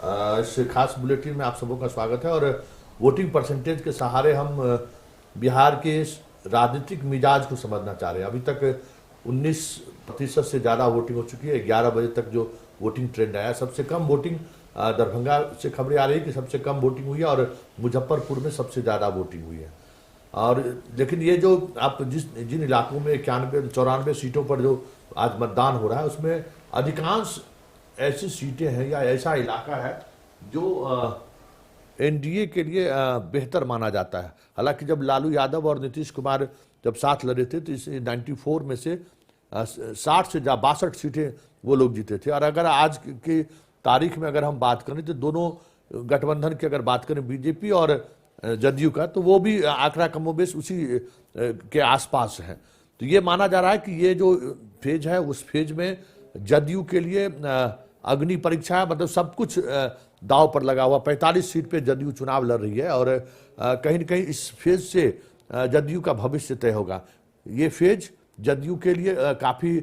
इस खास बुलेटिन में आप सबों का स्वागत है। और वोटिंग परसेंटेज के सहारे हम बिहार के इस राजनीतिक मिजाज को समझना चाह रहे हैं। अभी तक 19% से ज़्यादा वोटिंग हो चुकी है। 11 बजे तक जो वोटिंग ट्रेंड आया, सबसे कम वोटिंग दरभंगा से खबरें आ रही है कि सबसे कम वोटिंग हुई है और मुजफ्फरपुर में सबसे ज़्यादा वोटिंग हुई है। और लेकिन ये जो आप जिन इलाकों में 91-94 सीटों पर जो आज मतदान हो रहा है, उसमें अधिकांश ऐसी सीटें हैं या ऐसा इलाका है जो एनडीए के लिए बेहतर माना जाता है। हालांकि जब लालू यादव और नीतीश कुमार जब साथ लड़े थे तो इस 94 में से 60 से 62 सीटें वो लोग जीते थे। और अगर आज की तारीख में अगर हम बात करें तो दोनों गठबंधन की अगर बात करें बीजेपी और जदयू का, तो वो भी आंकड़ा कमोबेश उसी के आसपास है। तो ये माना जा रहा है कि ये जो फेज है उस फेज में जदयू के लिए अग्नि परीक्षा है, मतलब सब कुछ दाव पर लगा हुआ। 45 सीट पे जदयू चुनाव लड़ रही है और कहीं न कहीं इस फेज से जदयू का भविष्य तय होगा। ये फेज जदयू के लिए काफ़ी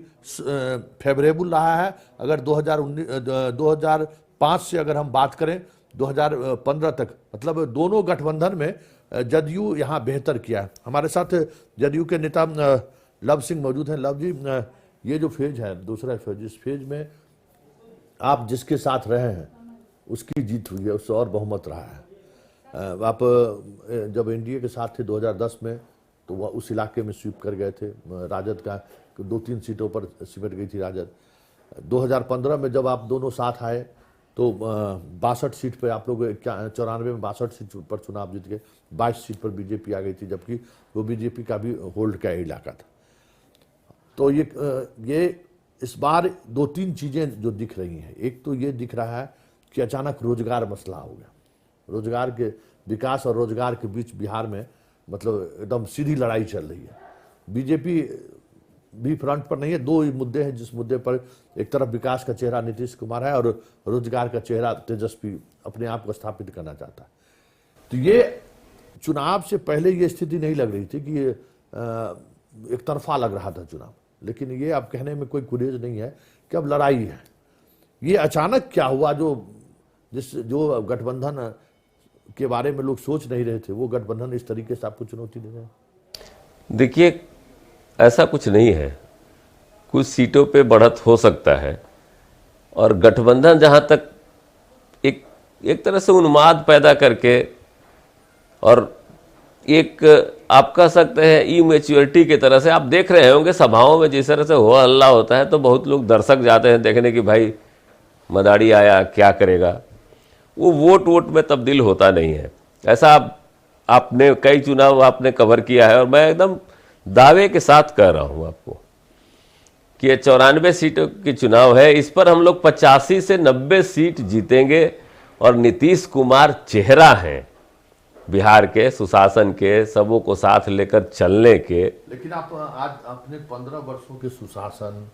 फेवरेबल रहा है। अगर 2005 से अगर हम बात करें 2015 तक, मतलब दोनों गठबंधन में जदयू यहाँ बेहतर किया है। हमारे साथ जदयू के नेता लव सिंह मौजूद हैं। लव जी, ये जो फेज है, दूसरा फेज, इस फेज में आप जिसके साथ रहे हैं उसकी जीत हुई है, उससे और बहुमत रहा है। आप जब एनडीए के साथ थे 2010 में, तो वह उस इलाके में स्वीप कर गए थे। राजद का 2-3 सीटों पर सिमट गई थी राजद। 2015 में जब आप दोनों साथ आए तो 62 सीट पर आप लोग 94 में 62 सीट पर चुनाव जीत गए। 22 सीट पर बीजेपी आ गई थी, जबकि वो बीजेपी का भी होल्ड का इलाका था। तो ये इस बार 2-3 चीज़ें जो दिख रही हैं, एक तो ये दिख रहा है कि अचानक रोजगार मसला हो गया। रोजगार के विकास और रोजगार के बीच बिहार में मतलब एकदम सीधी लड़ाई चल रही है। बीजेपी भी फ्रंट पर नहीं है। दो ही मुद्दे हैं जिस मुद्दे पर एक तरफ विकास का चेहरा नीतीश कुमार है और रोजगार का चेहरा तेजस्वी अपने आप को स्थापित करना चाहता है। तो ये चुनाव से पहले ये स्थिति नहीं लग रही थी कि एक तरफा लग रहा था चुनाव, लेकिन ये अब कहने में कोई गुरेज नहीं है कि अब लड़ाई है। ये अचानक क्या हुआ जो गठबंधन के बारे में लोग सोच नहीं रहे थे, वो गठबंधन इस तरीके से आपको चुनौती दे रहे हैं? देखिए, ऐसा कुछ नहीं है। कुछ सीटों पे बढ़त हो सकता है और गठबंधन जहाँ तक एक तरह से उन्माद पैदा करके और एक आप कह सकते हैं इमेच्योरिटी की तरह से, आप देख रहे होंगे सभाओं में जिस तरह से हो हल्ला होता है तो बहुत लोग दर्शक जाते हैं देखने कि भाई मदारी आया क्या करेगा। वो वोट में तब्दील होता नहीं है। ऐसा आपने कई चुनाव आपने कवर किया है और मैं एकदम दावे के साथ कह रहा हूँ आपको कि ये 94 सीटों की चुनाव है, इस पर हम लोग 85 से 90 सीट जीतेंगे और नीतीश कुमार चेहरा हैं बिहार के सुशासन के, सबों को साथ लेकर चलने के। लेकिन आप आज अपने 15 वर्षों के सुशासन,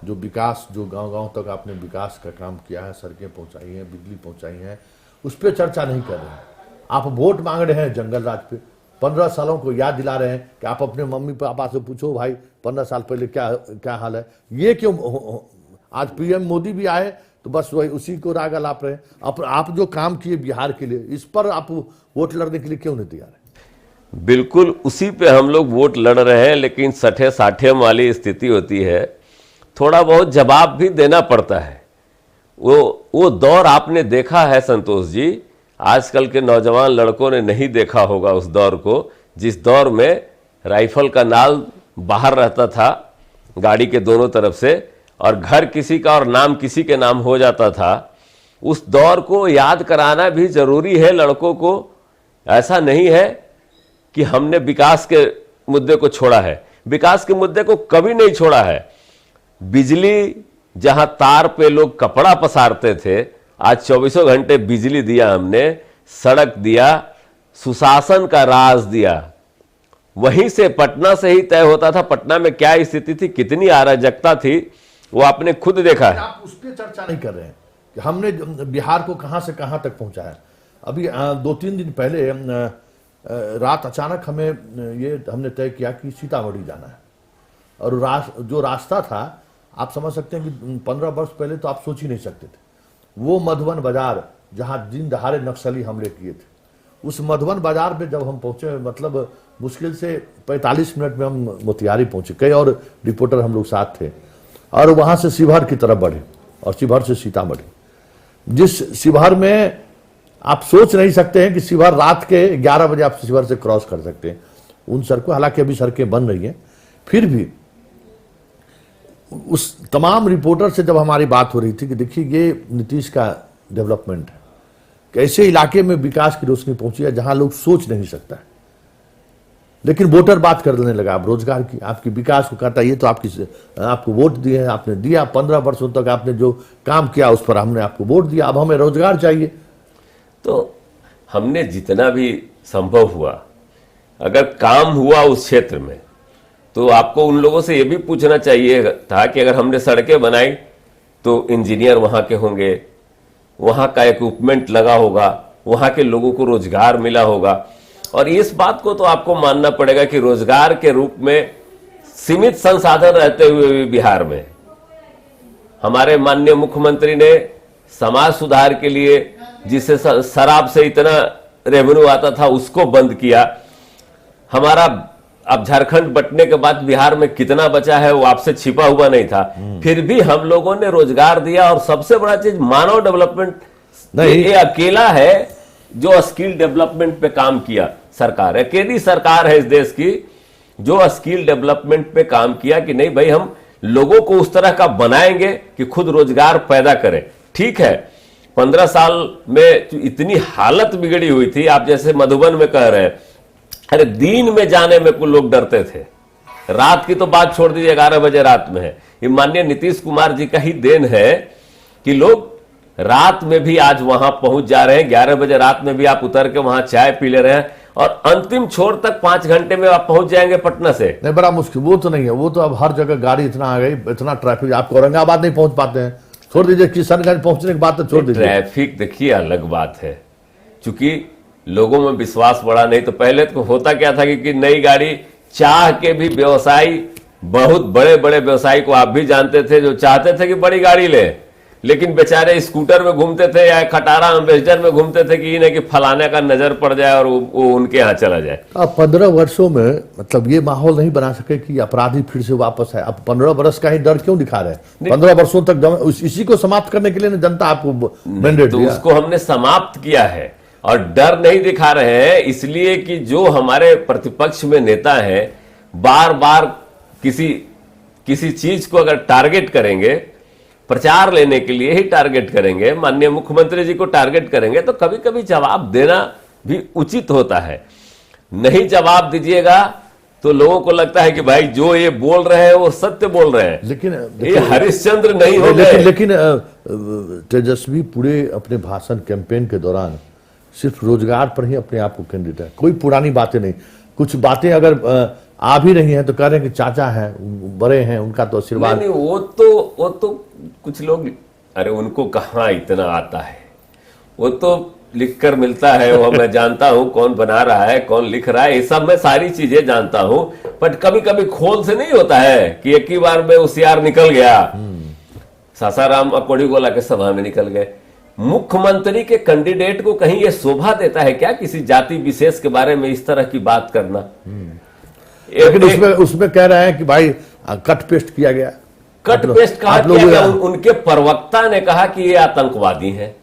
जो विकास, जो गांव-गांव तक आपने विकास का काम किया है, सड़कें पहुंचाई हैं, बिजली पहुंचाई हैं, उस पर चर्चा नहीं कर रहे हैं। आप वोट मांग रहे हैं जंगल राज पे। 15 सालों को याद दिला रहे हैं कि आप अपने मम्मी पापा से पूछो भाई 15 साल पहले क्या हाल है। ये क्यों? आज पीएम मोदी भी आए तो बस वही उसी को राग अलाप रहे हैं। आप जो काम किए बिहार के लिए, इस पर आप वोट लड़ने के लिए क्यों नहीं तैयार है? बिल्कुल उसी पे हम लोग वोट लड़ रहे हैं, लेकिन 60-60 वाली स्थिति होती है। थोड़ा बहुत जवाब भी देना पड़ता है। वो दौर आपने देखा है संतोष जी, आजकल के नौजवान लड़कों ने नहीं देखा होगा उस दौर को, जिस दौर में राइफल का नाल बाहर रहता था गाड़ी के दोनों तरफ से और घर किसी का और नाम किसी के नाम हो जाता था। उस दौर को याद कराना भी जरूरी है लड़कों को। ऐसा नहीं है कि हमने विकास के मुद्दे को छोड़ा है, विकास के मुद्दे को कभी नहीं छोड़ा है। बिजली, जहां तार पे लोग कपड़ा पसारते थे, आज 24 घंटे बिजली दिया हमने, सड़क दिया, सुशासन का राज दिया। वहीं से पटना से ही तय होता था पटना में क्या स्थिति थी, कितनी अराजकता थी, वो आपने खुद देखा है। आप उस पर चर्चा नहीं कर रहे हैं कि हमने बिहार को कहां से कहां तक पहुंचाया। अभी 2-3 दिन पहले रात अचानक हमने तय किया कि सीतामढ़ी जाना है। और जो रास्ता था, आप समझ सकते हैं कि 15 वर्ष पहले तो आप सोच ही नहीं सकते थे। वो मधुबन बाजार जहां दिन दहाड़े नक्सली हमले किए थे। उस मधुबन बाजार में जब हम पहुंचे, मतलब मुश्किल से 45 मिनट में हम मोतिहारी पहुंचे, कई और रिपोर्टर हम लोग साथ थे, और वहां से शिवहर की तरफ बढ़े और शिवहर से सीतामढ़ी। जिस शिवहर में आप सोच नहीं सकते हैं कि शिवहर रात के 11 बजे आप शिवहर से क्रॉस कर सकते हैं उन सड़कों, हालांकि अभी सड़कें बन रही हैं, फिर भी उस तमाम रिपोर्टर से जब हमारी बात हो रही थी कि देखिए ये नीतीश का डेवलपमेंट है, कि ऐसे इलाके में विकास की रोशनी पहुंची है जहां लोग सोच नहीं सकता है। लेकिन वोटर बात करने लगा अब रोजगार की, आपकी विकास को कहता है ये तो आपको वोट दिए हैं, आपने दिया 15 वर्षों तक आपने जो काम किया उस पर हमने आपको वोट दिया, अब हमें रोजगार चाहिए। तो हमने जितना भी संभव हुआ, अगर काम हुआ उस क्षेत्र में, तो आपको उन लोगों से यह भी पूछना चाहिए था कि अगर हमने सड़कें बनाई तो इंजीनियर वहां के होंगे, वहां का इक्विपमेंट लगा होगा, वहां के लोगों को रोजगार मिला होगा। और इस बात को तो आपको मानना पड़ेगा कि रोजगार के रूप में सीमित संसाधन रहते हुए भी बिहार में हमारे माननीय मुख्यमंत्री ने समाज सुधार के लिए, जिससे शराब से इतना रेवेन्यू आता था, उसको बंद किया। हमारा अब झारखंड बंटने के बाद बिहार में कितना बचा है वो आपसे छिपा हुआ नहीं था, फिर भी हम लोगों ने रोजगार दिया। और सबसे बड़ा चीज मानव डेवलपमेंट नहीं, ये अकेला है जो स्किल डेवलपमेंट पे काम किया। सरकार अकेली सरकार है इस देश की जो स्किल डेवलपमेंट पे काम किया कि नहीं भाई हम लोगों को उस तरह का बनाएंगे कि खुद रोजगार पैदा करें। ठीक है, 15 साल में इतनी हालत बिगड़ी हुई थी, आप जैसे मधुबन में कह रहे हैं, अरे दिन में जाने में कुछ लोग डरते थे, रात की तो बात छोड़ दीजिए, 11 बजे रात में है। ये माननीय नीतीश कुमार जी का ही देन है कि लोग रात में भी आज वहां पहुंच जा रहे हैं। 11 बजे रात में भी आप उतर के वहां चाय पी ले रहे हैं और अंतिम छोर तक 5 घंटे में आप पहुंच जाएंगे पटना से। नहीं, बड़ा मुश्किल वो तो नहीं है, वो तो अब हर जगह गाड़ी इतना आ गई, इतना ट्रैफिक, आप औरंगाबाद नहीं पहुंच पाते हैं, छोड़ दीजिए किशनगंज पहुंचने की बात तो छोड़ दीजिए। ट्रैफिक देखिए अलग बात है, चूंकि लोगों में विश्वास बढ़ा। नहीं तो पहले तो होता क्या था कि नई गाड़ी चाह के भी व्यवसायी, बहुत बड़े बड़े व्यवसायी को आप भी जानते थे, जो चाहते थे कि बड़ी गाड़ी ले, लेकिन बेचारे स्कूटर में घूमते थे या खटारा एम्बेसडर में घूमते थे कि इन्हें कि फलाने का नजर पड़ जाए और वो उनके यहाँ चला जाए। अब 15 वर्षों में मतलब ये माहौल नहीं बना सके कि अपराधी फिर से वापस आए। अब 15 वर्ष का ही डर क्यों दिखा रहे हैं? 15 वर्षों तक इसी को समाप्त करने के लिए जनता आपको मैंडेट दिया, उसको हमने समाप्त किया है। और डर नहीं दिखा रहे हैं इसलिए कि जो हमारे प्रतिपक्ष में नेता हैं बार बार किसी चीज को अगर टारगेट करेंगे, प्रचार लेने के लिए ही टारगेट करेंगे, माननीय मुख्यमंत्री जी को टारगेट करेंगे, तो कभी कभी जवाब देना भी उचित होता है। नहीं जवाब दीजिएगा तो लोगों को लगता है कि भाई जो ये बोल रहे हैं वो सत्य बोल रहे हैं, लेकिन ये हरिश्चंद्र नहीं हो गए। लेकिन तेजस्वी पूरे अपने भाषण कैंपेन के दौरान सिर्फ रोजगार पर ही अपने आप को केंद्रित है, कोई पुरानी बातें नहीं। कुछ बातें अगर आ भी रही हैं तो कह रहे हैं कि चाचा हैं, बड़े हैं, उनका तो आशीर्वाद। नहीं, वो तो कुछ लोग, अरे उनको कहाँ इतना आता है, वो तो लिखकर मिलता है, वो मैं जानता हूं कौन बना रहा है, कौन लिख रहा है, ये सब मैं सारी चीजें जानता हूं। बट कभी कभी खोल से नहीं होता है कि एक ही बार में होशियार निकल गया। सासाराम अकोड़ी गोला के सभा में निकल गए। मुख्यमंत्री के कैंडिडेट को कहीं ये शोभा देता है क्या किसी जाति विशेष के बारे में इस तरह की बात करना? लेकिन उसमें कह रहे हैं कि भाई कट पेस्ट किया गया। कट पेस्ट कहा किया गया? उनके प्रवक्ता ने कहा कि ये आतंकवादी हैं,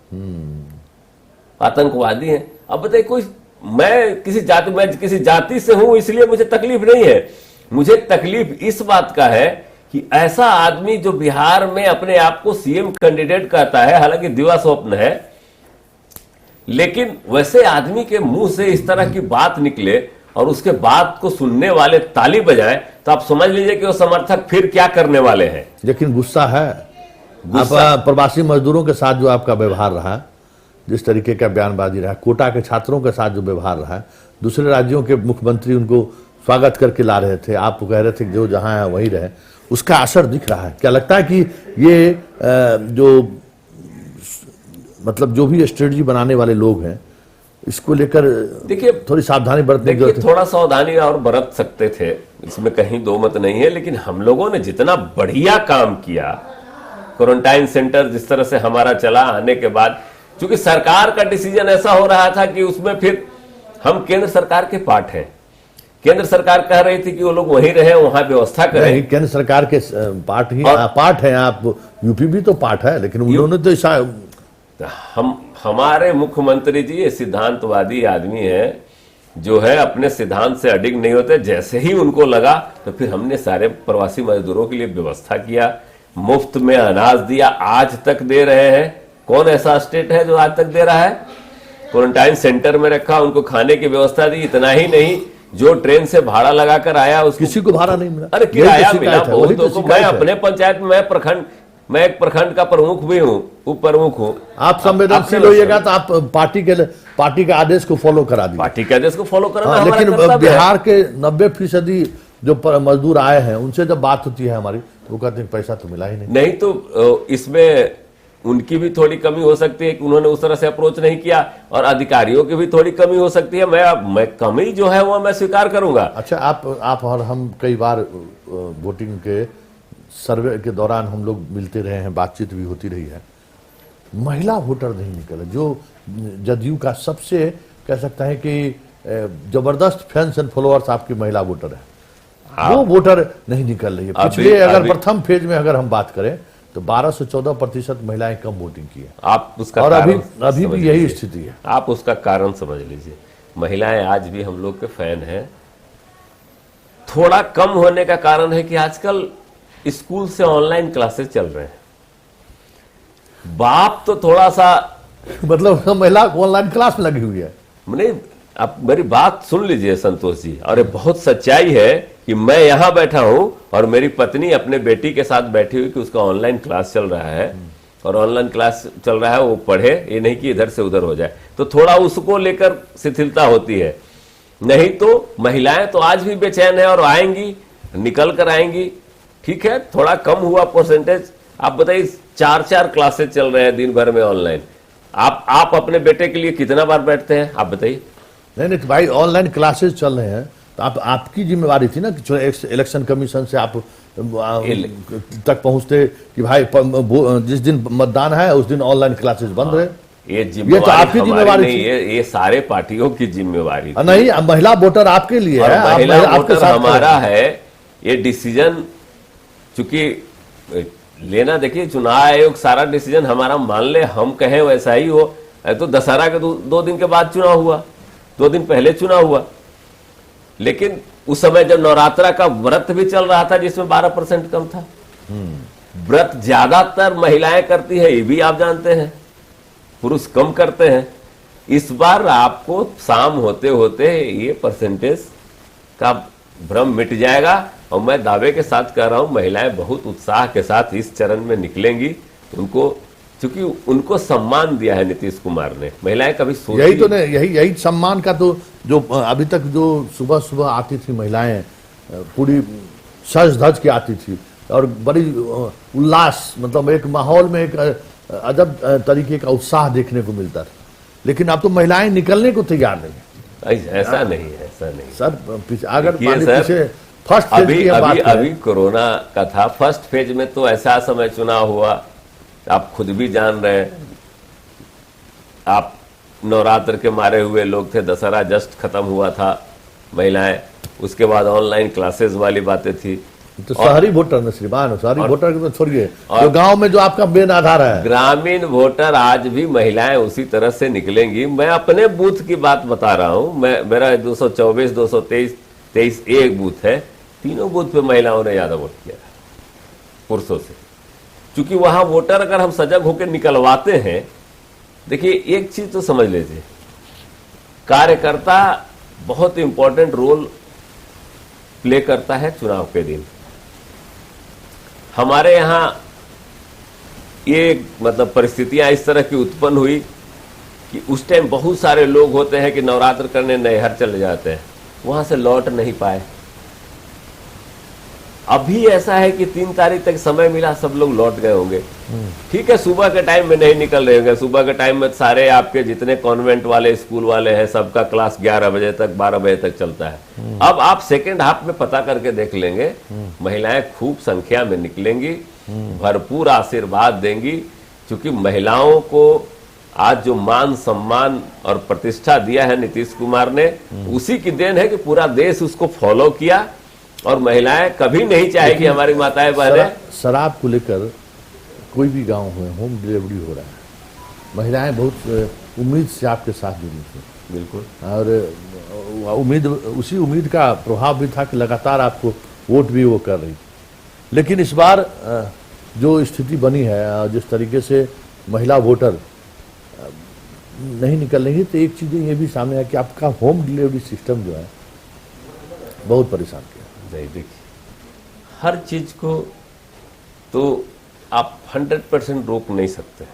आतंकवादी हैं। अब बताइए, कोई मैं किसी जाति से हूं इसलिए मुझे तकलीफ नहीं है। मुझे तकलीफ इस बात का है कि ऐसा आदमी जो बिहार में अपने आप को सीएम कैंडिडेट कहता है, हालांकि दिवा स्वप्न है, लेकिन वैसे आदमी के मुंह से इस तरह की बात निकले और उसके बात को सुनने वाले ताली बजाएं, तो आप समझ लीजिए कि वो समर्थक फिर क्या करने वाले हैं। लेकिन गुस्सा है, आप प्रवासी मजदूरों के साथ जो आपका व्यवहार रहा, जिस तरीके का बयानबाजी रहा, कोटा के छात्रों के साथ जो व्यवहार रहा, दूसरे राज्यों के मुख्यमंत्री उनको स्वागत करके ला रहे थे, आप कह रहे थे कि जो जहां है वहीं रहे, उसका असर दिख रहा है। क्या लगता है कि ये जो मतलब जो भी स्ट्रेटजी बनाने वाले लोग हैं इसको लेकर देखिए थोड़ी सावधानी बरतने की जरूरत है? थोड़ा सावधानी और बरत सकते थे, इसमें कहीं दो मत नहीं है। लेकिन हम लोगों ने जितना बढ़िया काम किया, क्वारंटाइन सेंटर जिस तरह से हमारा चला, आने के बाद क्योंकि सरकार का डिसीजन ऐसा हो रहा था कि उसमें फिर हम केंद्र सरकार के पार्ट हैं। केंद्र सरकार कह रही थी कि वो लोग वहीं रहे, वहां व्यवस्था करें। केंद्र सरकार के पार्ट ही पार्ट है आप, यूपी भी तो पार्ट है, लेकिन उन्होंने तो ऐसा हमारे मुख्यमंत्री जी ये सिद्धांतवादी आदमी है, जो है अपने सिद्धांत से अडिग नहीं होते। जैसे ही उनको लगा तो फिर हमने सारे प्रवासी मजदूरों के लिए व्यवस्था किया, मुफ्त में अनाज दिया, आज तक दे रहे हैं। कौन ऐसा स्टेट है जो आज तक दे रहा है? क्वारंटाइन सेंटर में रखा, उनको खाने की व्यवस्था दी। इतना ही नहीं, जो ट्रेन से भाड़ा लगाकर आया उसको किसी को भाड़ा नहीं मिला। अरे किराया मिला बहुतों को। मैं अपने पंचायत में मैं एक प्रखंड का प्रमुख भी हूँ, उप प्रमुख हूँ। आप संवेदनशील होइएगा तो आप पार्टी के आदेश को फॉलो करा दीजिए। पार्टी के आदेश को फॉलो करना लेकिन बिहार के 90% जो मजदूर आए हैं उनसे जब बात होती है हमारी, तो वो कहते हैं पैसा तो मिला ही नहीं। तो इसमें उनकी भी थोड़ी कमी हो सकती है कि उन्होंने उस तरह से अप्रोच नहीं किया, और अधिकारियों की भी थोड़ी कमी हो सकती है। मैं कमी जो है वो मैं स्वीकार करूंगा। अच्छा, आप और हम कई बार वोटिंग के सर्वे के दौरान हम लोग मिलते रहे हैं, बातचीत भी होती रही है। महिला वोटर नहीं निकले, जो जदयू का सबसे कह सकता है कि जबरदस्त फैंस एंड फॉलोअर्स आपकी महिला वोटर है, वो वोटर नहीं निकल रही है। पिछले अगर प्रथम फेज में अगर हम बात करें तो 12 से 14% महिलाएं कम वोटिंग की है। आप उसका और अभी भी यही स्थिति है। आप उसका कारण समझ लीजिए। महिलाएं आज भी हम लोग के फैन हैं। थोड़ा कम होने का कारण है कि आजकल स्कूल से ऑनलाइन क्लासेस चल रहे हैं। बाप तो थोड़ा सा मतलब महिला ऑनलाइन क्लास में लगी हुई है। नहीं, आप मेरी बात सुन लीजिए संतोष जी, और ये बहुत सच्चाई है कि मैं यहां बैठा हूं और मेरी पत्नी अपने बेटी के साथ बैठी हुई कि उसका ऑनलाइन क्लास चल रहा है, और ऑनलाइन क्लास चल रहा है, वो पढ़े, ये नहीं कि इधर से उधर हो जाए। तो थोड़ा उसको लेकर शिथिलता होती है। नहीं तो महिलाएं तो आज भी बेचैन है और आएंगी, निकल कर आएंगी। ठीक है, थोड़ा कम हुआ परसेंटेज। आप बताइए, 4 क्लासेस चल रहे हैं दिन भर में ऑनलाइन। आप अपने बेटे के लिए कितना बार बैठते हैं, आप बताइए? नहीं भाई, ऑनलाइन क्लासेस चल रहे हैं तो आपकी जिम्मेवारी थी ना कि इलेक्शन कमीशन से आप तक पहुंचते कि भाई जिस दिन मतदान है उस दिन ऑनलाइन क्लासेस बंद रहे। ये तो आपकी जिम्मेवारी नहीं, ये सारे पार्टियों की जिम्मेवारी थी। नहीं, महिला वोटर आपके लिए है, महिला वोटर हमारा है। ये डिसीजन चूंकि लेना, देखिए चुनाव आयोग सारा डिसीजन हमारा मान ले, हम कहें वैसा ही हो। तो दशहरा के 2 दिन के बाद चुनाव हुआ, 2 दिन पहले चुनाव हुआ। लेकिन उस समय जब नवरात्रा का व्रत भी चल रहा था जिसमें 12% कम था। व्रत ज्यादातर महिलाएं करती है, ये भी आप जानते हैं, पुरुष कम करते हैं। इस बार आपको शाम होते होते ये परसेंटेज का भ्रम मिट जाएगा, और मैं दावे के साथ कह रहा हूं महिलाएं बहुत उत्साह के साथ इस चरण में निकलेंगी। उनको, क्योंकि उनको सम्मान दिया है नीतीश कुमार ने। महिलाएं कभी सोची यही तो नहीं, यही सम्मान का तो जो अभी तक जो सुबह सुबह आती थी महिलाएं, पूरी सज धज के आती थी और बड़ी उल्लास, मतलब एक माहौल में एक अजब तरीके का उत्साह देखने को मिलता था। लेकिन अब तो महिलाएं निकलने को तैयार नहीं। ऐसा नहीं, ऐसा नहीं सर। अगर पीछे फर्स्ट अभी कोरोना का था, फर्स्ट फेज में तो ऐसा समय चुनाव हुआ, आप खुद भी जान रहे हैं। आप नवरात्र के मारे हुए लोग थे, दशहरा जस्ट खत्म हुआ था, महिलाएं, उसके बाद ऑनलाइन क्लासेस वाली बातें थी। तो शहरी वोटर में श्रीमान, शहरी वोटर को तो छोड़िए, जो गांव में जो आपका मेन आधार है, ग्रामीण वोटर, आज भी महिलाएं उसी तरह से निकलेंगी। मैं अपने बूथ की बात बता रहा हूं। मेरा 224, 223 एक बूथ है, तीनों बूथ पे महिलाओं ने ज्यादा वोट किया पुरुषों से। क्योंकि वहां वोटर अगर हम सजग होकर निकलवाते हैं, देखिए एक चीज तो समझ लीजिए, कार्यकर्ता बहुत इंपॉर्टेंट रोल प्ले करता है चुनाव के दिन। हमारे यहां ये मतलब परिस्थितियां इस तरह की उत्पन्न हुई कि उस टाइम बहुत सारे लोग होते हैं कि नवरात्र करने नैहर चले जाते हैं, वहां से लौट नहीं पाए। अभी ऐसा है कि 3 तारीख तक समय मिला, सब लोग लौट गए होंगे। ठीक है, सुबह के टाइम में नहीं निकल रहे होंगे। सुबह के टाइम में सारे आपके जितने कॉन्वेंट वाले, स्कूल वाले हैं, सबका क्लास 11 बजे तक, 12 बजे तक चलता है। अब आप सेकेंड हाफ में पता करके देख लेंगे, महिलाएं खूब संख्या में निकलेंगी, भरपूर आशीर्वाद देंगी। क्योंकि महिलाओं को आज जो मान सम्मान और प्रतिष्ठा दिया है नीतीश कुमार ने, उसी की देन है कि पूरा देश उसको फॉलो किया। और महिलाएं कभी नहीं चाहेगी हमारी माताएं बहनें। शराब को लेकर कोई भी गांव में होम डिलीवरी हो रहा है, महिलाएं बहुत उम्मीद से आपके साथ जुड़ी थी। बिल्कुल। और उसी उम्मीद का प्रभाव भी था कि लगातार आपको वोट भी वो कर रही थी। लेकिन इस बार जो स्थिति बनी है, जिस तरीके से महिला वोटर नहीं निकल रही है, तो एक चीज़ ये भी सामने है कि आपका होम डिलीवरी सिस्टम जो है बहुत परेशान किया। नहीं, देखिए, हर चीज को तो आप 100% रोक नहीं सकते।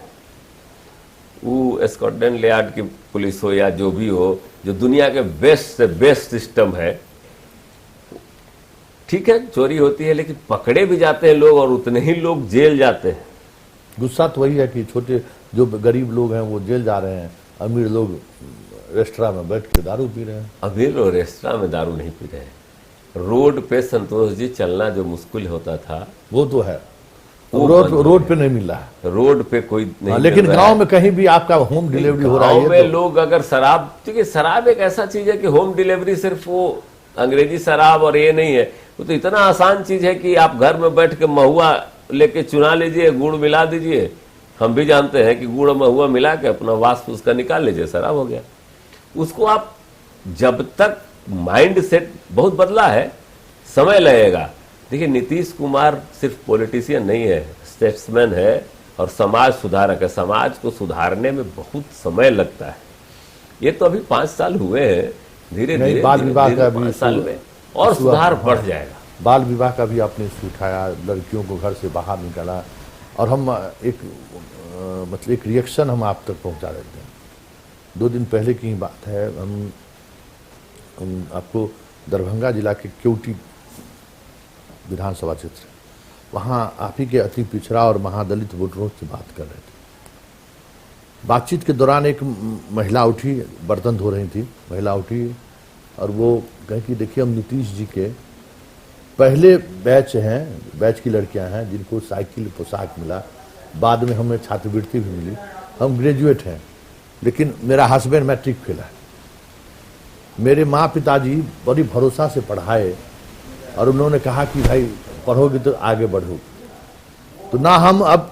वो स्कॉटलैंड यार्ड की पुलिस हो या जो भी हो, जो दुनिया के बेस्ट से बेस्ट सिस्टम है, ठीक है चोरी होती है लेकिन पकड़े भी जाते हैं लोग और उतने ही लोग जेल जाते हैं। गुस्सा तो वही है कि छोटे जो गरीब लोग हैं वो जेल जा रहे हैं, अमीर लोग रेस्टोरेंट में बैठ के दारू पी रहे हैं। अमीर लोग रेस्टोरेंट में दारू नहीं पी रहे हैं। रोड पे संतोष जी चलना जो मुश्किल होता था वो तो है, वो रोड पे नहीं मिल रहा है। रोड पे कोई नहीं लेकिन मिल रहा गांव है। में कहीं भी आपका होम डिलीवरी हो रहा है। गांव में लोग अगर शराब, देखिए शराब एक ऐसा चीज है कि होम डिलीवरी सिर्फ वो अंग्रेजी शराब और ये नहीं है, वो तो इतना आसान चीज है कि आप घर में बैठ के महुआ लेके चुना लीजिए, गुड़ मिला दीजिए। हम भी जानते हैं कि गुड़ और महुआ मिला के अपना वाष्प उसका निकाल लीजिए, शराब हो गया। उसको आप जब तक माइंड सेट बहुत बदला है, समय लगेगा। देखिए नीतीश कुमार सिर्फ पॉलिटिशियन नहीं है, स्टेट्समैन है और समाज सुधारक है। समाज को सुधारने में बहुत समय लगता है। ये तो अभी 5 साल हुए हैं, धीरे धीरे बाल विवाह का भी 5 साल में और सुधार बढ़ जाएगा। बाल विवाह का भी आपने इशू उठाया, लड़कियों को घर से बाहर निकाला, और हम एक मतलब एक रिएक्शन हम आप तक पहुंचा देते हैं। 2 दिन पहले की ही बात है, हम आपको दरभंगा जिला के केवटी विधानसभा क्षेत्र, वहाँ आप ही के अति पिछड़ा और महादलित वोटरों से बात कर रहे थे। बातचीत के दौरान एक महिला उठी, बर्तन धो रही थी, महिला उठी और वो कहे कि देखिए हम नीतीश जी के पहले बैच की लड़कियां हैं जिनको साइकिल पोशाक मिला, बाद में हमें छात्रवृत्ति भी मिली, हम ग्रेजुएट हैं, लेकिन मेरा हस्बैंड मैट्रिक फेल है। मेरे माँ पिताजी बड़ी भरोसा से पढ़ाए और उन्होंने कहा कि भाई पढ़ोगे तो आगे बढ़ोगे। तो ना हम अब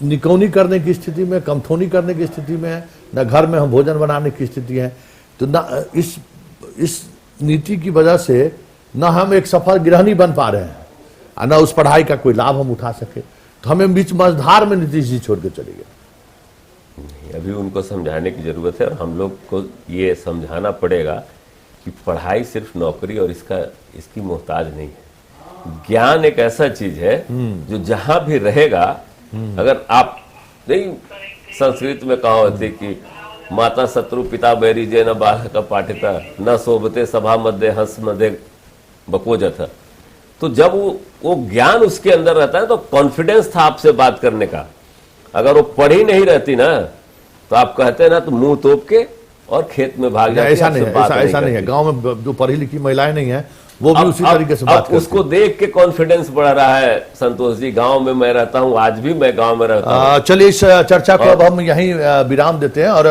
निकौनी करने की स्थिति में, कमथोनी करने की स्थिति में है, न घर में हम भोजन बनाने की स्थिति है। तो ना इस नीति की वजह से ना हम एक सफल गृहिणी बन पा रहे हैं और ना उस पढ़ाई का कोई लाभ हम उठा सके। तो हमें बीच मझधार में नीतीश जी छोड़ के चले गए। अभी उनको समझाने की जरूरत है और हम लोग को ये समझाना पड़ेगा कि पढ़ाई सिर्फ नौकरी और इसकी मोहताज नहीं है। ज्ञान एक ऐसा चीज है जो जहां भी रहेगा, अगर आप नहीं, संस्कृत में कहा होती कि माता शत्रु पिता बैरी जय न बालक पाठिता न शोभते सभा मध्य हंस मध्य बकोजथ। तो जब वो ज्ञान उसके अंदर रहता है तो कॉन्फिडेंस था आपसे बात करने का। अगर वो पढ़ी नहीं रहती ना तो आप कहते ना तो मुंह तोप के और खेत में भाग जाते। ऐसा नहीं है। गांव में जो पढ़ी लिखी महिलाएं नहीं है वो भी उसी तरीके से बात करती हैं। उसको देख के कॉन्फिडेंस बढ़ रहा है। संतोष जी, गांव में मैं रहता हूं, आज भी मैं गांव में रहता हूं। चलिए इस चर्चा को अब हम यहीं विराम देते हैं और